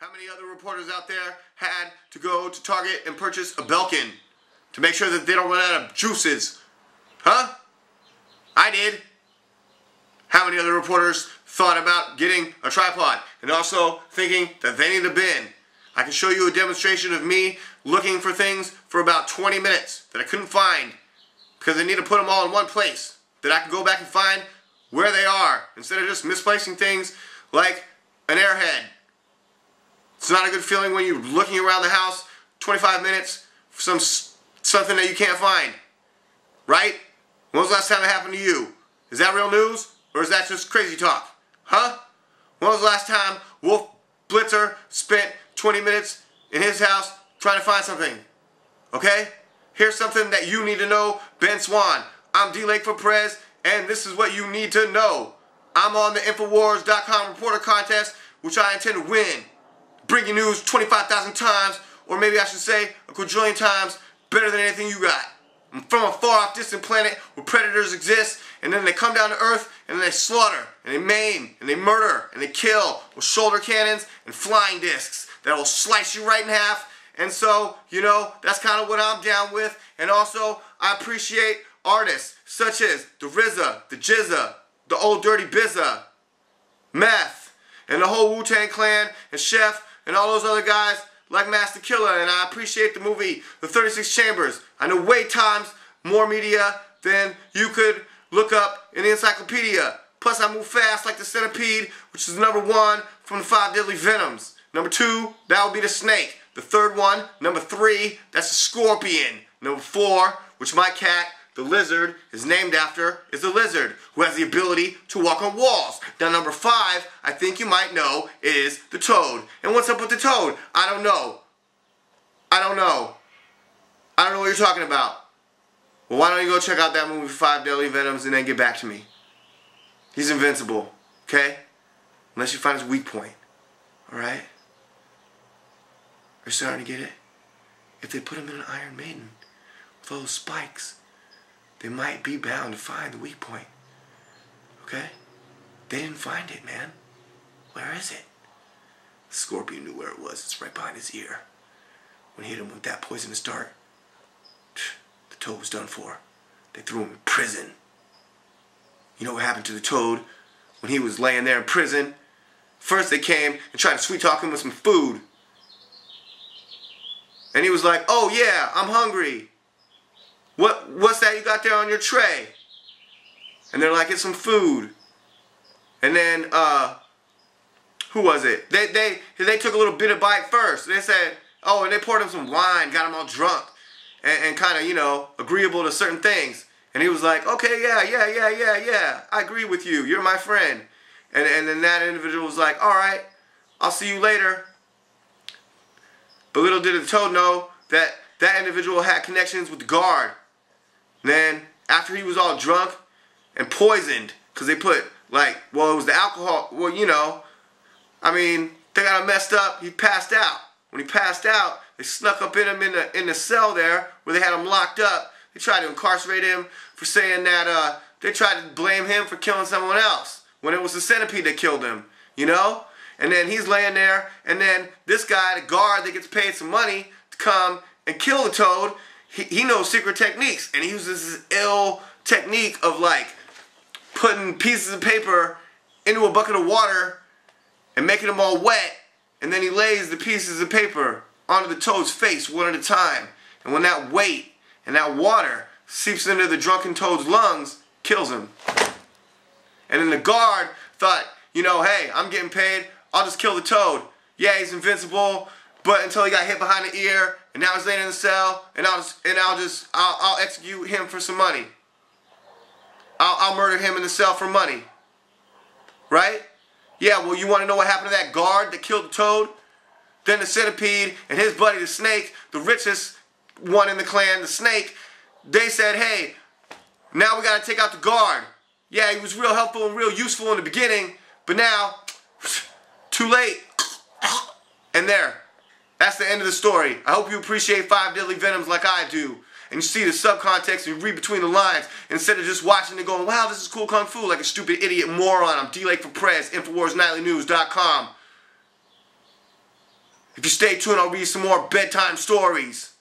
How many other reporters out there had to go to Target and purchase a Belkin to make sure that they don't run out of juices? Huh? I did. How many other reporters thought about getting a tripod and also thinking that they need a bin? I can show you a demonstration of me looking for things for about 20 minutes that I couldn't find because I need to put them all in one place that I can go back and find where they are instead of just misplacing things like an airhead. It's not a good feeling when you're looking around the house 25 minutes for something that you can't find. Right? When was the last time it happened to you? Is that real news? Or is that just crazy talk? Huh? When was the last time Wolf Blitzer spent 20 minutes in his house trying to find something? Okay? Here's something that you need to know. Ben Swan. I'm DLAKE for PREZ, and this is what you need to know. I'm on the Infowars.com reporter contest, which I intend to win. Bring you news 25,000 times, or maybe I should say a quadrillion times better than anything you got. I'm from a far-off distant planet where predators exist, and then they come down to Earth, and then they slaughter, and they maim, and they murder, and they kill with shoulder cannons and flying discs that will slice you right in half. And so, you know, that's kind of what I'm down with. And also, I appreciate artists such as the RZA, the Jizza, the Old Dirty Bizza, Meth, and the whole Wu-Tang Clan, and Chef, and all those other guys like Master Killer. And I appreciate the movie The 36 Chambers. I know way times more media than you could look up in the encyclopedia. Plus I move fast like the centipede, which is number 1 from the 5 Deadly Venoms. Number 2, that would be the snake. The third one, number 3, that's the scorpion. Number 4, which my cat, the lizard, is named after, is the lizard, who has the ability to walk on walls. Now number 5, I think you might know, is the toad. And what's up with the toad? I don't know. I don't know what you're talking about. Well, why don't you go check out that movie 5 Deadly Venoms and then get back to me. He's invincible, okay? Unless you find his weak point, alright? You're starting to get it? If they put him in an Iron Maiden with all those spikes, they might be bound to find the weak point. Okay? They didn't find it, man. Where is it? The scorpion knew where it was. It's right behind his ear. When he hit him with that poisonous dart, the toad was done for. They threw him in prison. You know what happened to the toad when he was laying there in prison? First they came and tried to sweet talk him with some food. And he was like, "Oh yeah, I'm hungry. What's that you got there on your tray?" And they're like, "It's some food." And then who was it? They took a little bit of bite first. They said, oh, and they poured him some wine, got him all drunk, and kind of, you know, agreeable to certain things. And he was like, "Okay, yeah, I agree with you. You're my friend." And then that individual was like, "All right, I'll see you later." But little did the toad know that that individual had connections with the guard. And then, after he was all drunk and poisoned, because they put, like, well, it was the alcohol, well, you know, I mean, they got him messed up, he passed out. When he passed out, they snuck up in him in the cell there, where they had him locked up. They tried to incarcerate him for saying that, they tried to blame him for killing someone else, when it was the centipede that killed him, you know? And then he's laying there, and then this guy, the guard that gets paid some money to come and kill the toad, he knows secret techniques, and he uses this ill technique of like putting pieces of paper into a bucket of water and making them all wet, and then he lays the pieces of paper onto the toad's face one at a time. And when that weight and that water seeps into the drunken toad's lungs, kills him. And then the guard thought, you know, hey, I'm getting paid, I'll just kill the toad. Yeah, he's invincible, but until he got hit behind the ear, and now he's laying in the cell, and I'll execute him for some money. I'll murder him in the cell for money. Right? Yeah, well, you want to know what happened to that guard that killed the toad? Then the centipede and his buddy the snake, the richest one in the clan, the snake, they said, hey, now we got to take out the guard. Yeah, he was real helpful and real useful in the beginning, but now, too late. And there. That's the end of the story. I hope you appreciate 5 Deadly Venoms like I do. And you see the subcontext and you read between the lines instead of just watching and going, wow, this is cool kung fu like a stupid idiot moron. I'm DLAKE for PREZ, InfoWarsNightlyNews.com. If you stay tuned, I'll read some more bedtime stories.